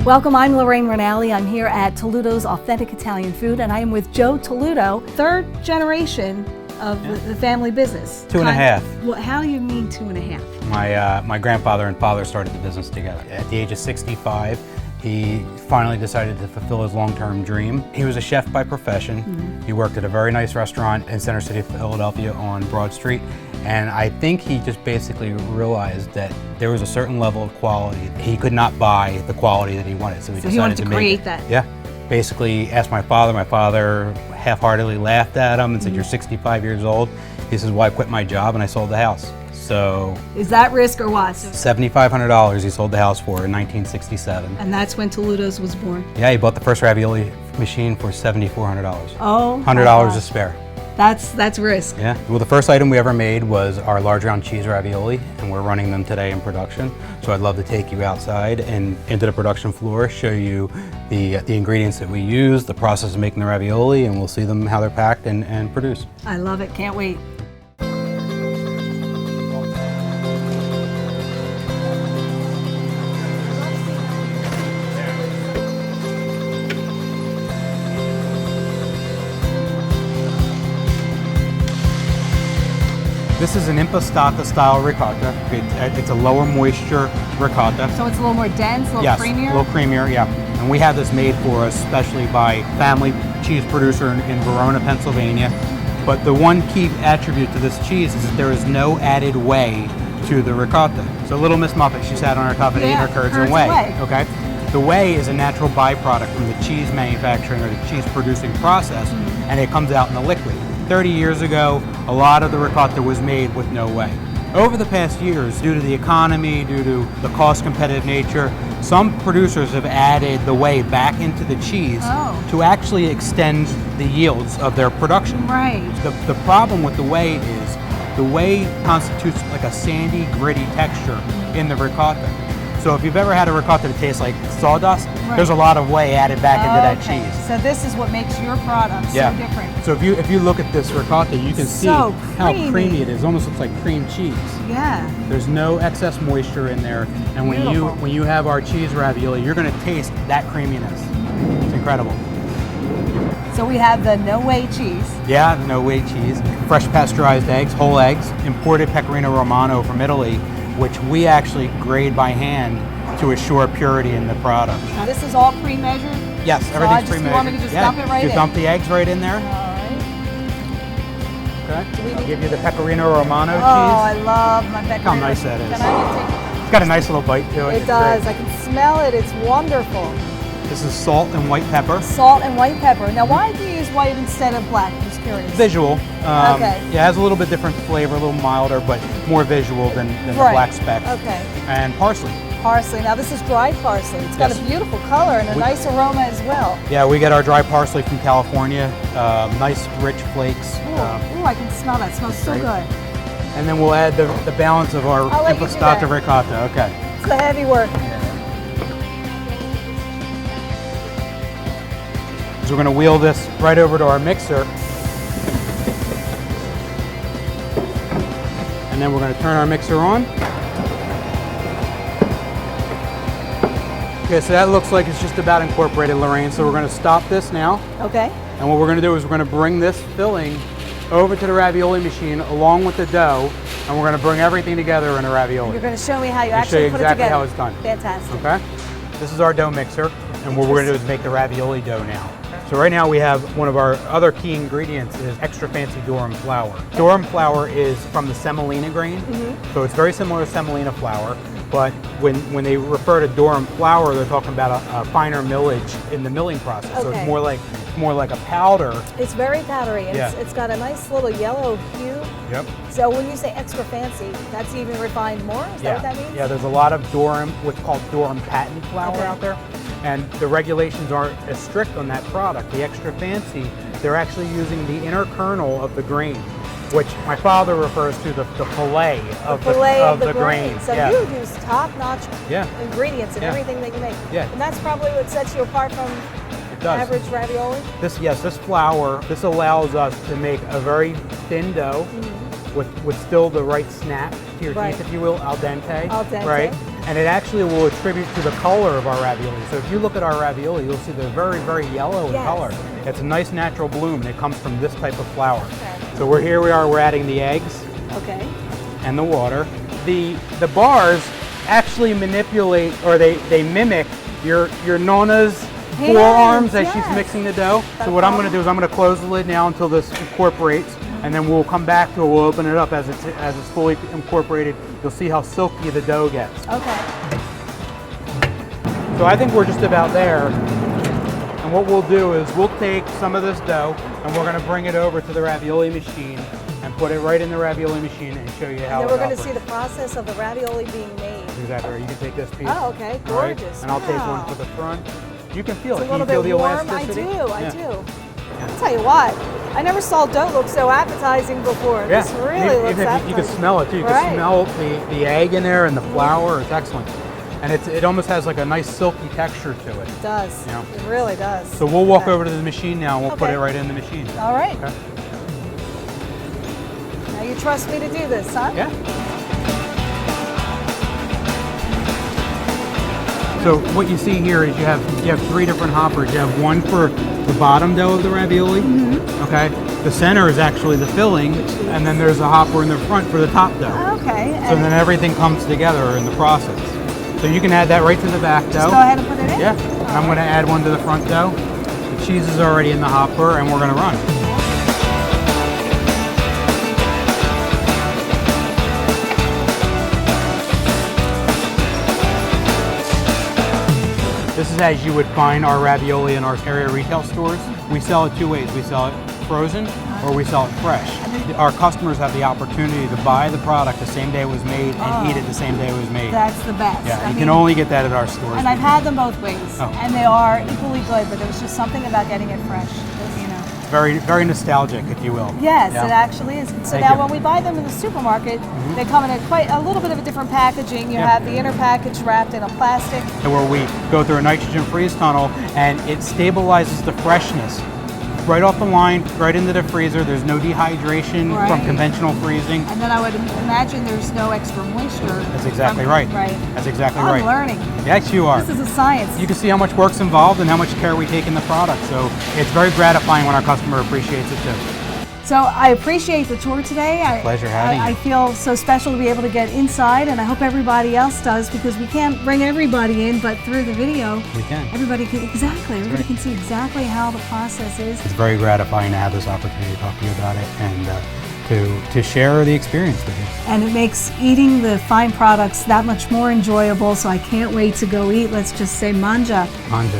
Welcome, I'm Lorraine Rinaldi. I'm here at Talluto's Authentic Italian Food, and I am with Joe Talluto, third generation of the family business. Two and a half. Well, how do you mean 2.5? My grandfather and father started the business together. At the age of 65, he finally decided to fulfill his long-term dream. He was a chef by profession. Mm-hmm. He worked at a very nice restaurant in Center City, Philadelphia on Broad Street. And I think he just basically realized that there was a certain level of quality. He could not buy the quality that he wanted. So he wanted to create that. Yeah. Basically asked my father. My father half-heartedly laughed at him and said, "You're 65 years old." He says, "Well, I quit my job and I sold the house." So is that risk or what? $7,500 he sold the house for in 1967. And that's when Talluto's was born? Yeah, he bought the first ravioli machine for $7,400. Oh, $100 to spare. That's risk. Yeah. Well, the first item we ever made was our large round cheese ravioli, and we're running them today in production. So I'd love to take you outside and into the production floor, show you the ingredients that we use, the process of making the ravioli, and we'll see them how they're packed and produced. I love it. Can't wait. This is an impastata style ricotta. It's a lower moisture ricotta. So it's a little more dense, a little creamier? Yes, a little creamier, yeah. And we have this made for us especially by family cheese producer in Verona, Pennsylvania. But the one key attribute to this cheese is that there is no added whey to the ricotta. So little Miss Muffet, she sat on her top and ate her curds and whey. Okay. The whey is a natural byproduct from the cheese manufacturing or the cheese producing process, and it comes out in the liquid. 30 years ago, a lot of the ricotta was made with no whey. Over the past years, due to the economy, due to the cost competitive nature, some producers have added the whey back into the cheese to actually extend the yields of their production. Right. The problem with the whey is the whey constitutes like a sandy, gritty texture in the ricotta. So if you've ever had a ricotta that tastes like sawdust, there's a lot of whey added back into that cheese. So this is what makes your product so different. So if you look at this ricotta, you can see how creamy it is. It almost looks like cream cheese. Yeah. There's no excess moisture in there, and when you have our cheese ravioli, you're going to taste that creaminess. It's incredible. So we have the no whey cheese. Yeah, the no whey cheese, fresh pasteurized eggs, whole eggs, imported Pecorino Romano from Italy, which we actually grade by hand to assure purity in the product. Now this is all pre-measured? Yes, everything's pre-measured. You want me to just dump it right in? You dump the eggs right in there. All right. Okay. I'll give you the Pecorino Romano cheese. Oh, I love my Pecorino. Look how nice that is. Can I take It's got a nice little bite to it. It does. I can smell it. It's wonderful. This is salt and white pepper. Salt and white pepper. Now, why do you use white instead of black? I'm just curious. Visual. Okay. Yeah, it has a little bit different flavor, a little milder, but more visual than the black specks. Okay. And parsley. Parsley. Now, this is dried parsley. It's got a beautiful color and a nice aroma as well. Yeah, we get our dry parsley from California. Nice, rich flakes. Ooh, I can smell that. It smells so good. And then we'll add the balance of our impastata ricotta. Okay. It's the heavy work. So we're going to wheel this right over to our mixer. And then we're going to turn our mixer on. Okay, so that looks like it's just about incorporated, Lorraine. So we're going to stop this now. Okay. And what we're going to do is we're going to bring this filling over to the ravioli machine along with the dough, and we're going to bring everything together in a ravioli. You're going to show me how you actually put it together. How it's done. Fantastic. Okay. This is our dough mixer, and what we're going to do is make the ravioli dough now. So right now we have one of our other key ingredients is extra fancy durum flour. Durum flour is from the semolina grain, so it's very similar to semolina flour, but when they refer to durum flour, they're talking about a finer millage in the milling process. So it's more like a powder. It's very powdery, and it's got a nice little yellow hue. Yep. So when you say extra fancy, that's even refined more? Is that what that means? Yeah, there's a lot of durum, what's called durum patent flour out there. And the regulations aren't as strict on that product. The extra fancy, they're actually using the inner kernel of the grain, which my father refers to the fillet of the grain. So you use top-notch ingredients in everything that you make. Yeah. And that's probably what sets you apart from average ravioli? This flour, this allows us to make a very thin dough with still the right snap to your teeth, if you will, al dente. Al dente. Right? And it actually will attribute to the color of our ravioli. So if you look at our ravioli, you'll see they're very, very yellow in color. It's a nice natural bloom, and it comes from this type of flour. Okay. So we're adding the eggs. Okay. And the water. The bars actually manipulate, or they mimic your Nona's forearms as she's mixing the dough. So what I'm going to do is I'm going to close the lid now until this incorporates, and then we'll come back to it. We'll open it up as it's fully incorporated. You'll see how silky the dough gets. Okay. So I think we're just about there. And what we'll do is we'll take some of this dough and we're going to bring it over to the ravioli machine and put it right in the ravioli machine and show you how And then it we're going to operates. see the process of the ravioli being made. Exactly right. You can take this piece. Oh, okay. Right? Gorgeous. And I'll take one to the front. You can feel It's it. a little Can you bit feel the warm. elasticity? I do. I'll tell you what, I never saw dough look so appetizing before. Yeah. This really looks appetizing. You can smell it too. You Right. can smell the egg in there and the flour. It's excellent. And it almost has like a nice silky texture to it. It does. You know? It really does. So we'll walk over to the machine now and we'll put it right in the machine. All right. Okay. Now you trust me to do this, huh? Yeah. So what you see here is you have three different hoppers. You have one for the bottom dough of the ravioli. Okay. The center is actually the filling, and then there's a hopper in the front for the top dough. Okay. So then everything comes together in the process. So you can add that right to the back dough. Just go ahead and put it in? Yeah. And I'm going to add one to the front dough. The cheese is already in the hopper, and we're going to run it. This is as you would find our ravioli in our area retail stores. We sell it two ways. We sell it frozen or we sell it fresh. Our customers have the opportunity to buy the product the same day it was made and eat it the same day it was made. That's the best. Yeah, you can only get that at our stores. And I've had them both ways, Oh. and they are equally good, but there was just something about getting it fresh, you know. Very, very nostalgic, if you will. Yes, Yeah. it actually is. So Thank now you. when we buy them in the supermarket, they come in quite a little bit of a different packaging. You Yeah. have the inner package wrapped in a plastic. Where we go through a nitrogen freeze tunnel and it stabilizes the freshness. Right off the line, right into the freezer. There's no dehydration from Right. conventional freezing. And then I would imagine there's no extra moisture. That's exactly from- right. Right. That's exactly I'm right. learning. Yes, you are. This is a science. You can see how much work's involved and how much care we take in the product. So it's very gratifying when our customer appreciates it too. So I appreciate the tour today. Pleasure having I you. feel so special to be able to get inside, and I hope everybody else does, because we can't bring everybody in, but through the video, We can. everybody can can see exactly how the process is. It's very gratifying to have this opportunity to talk to you about it and to share the experience with you. And it makes eating the fine products that much more enjoyable, so I can't wait to go eat. Let's just say manja. Manja.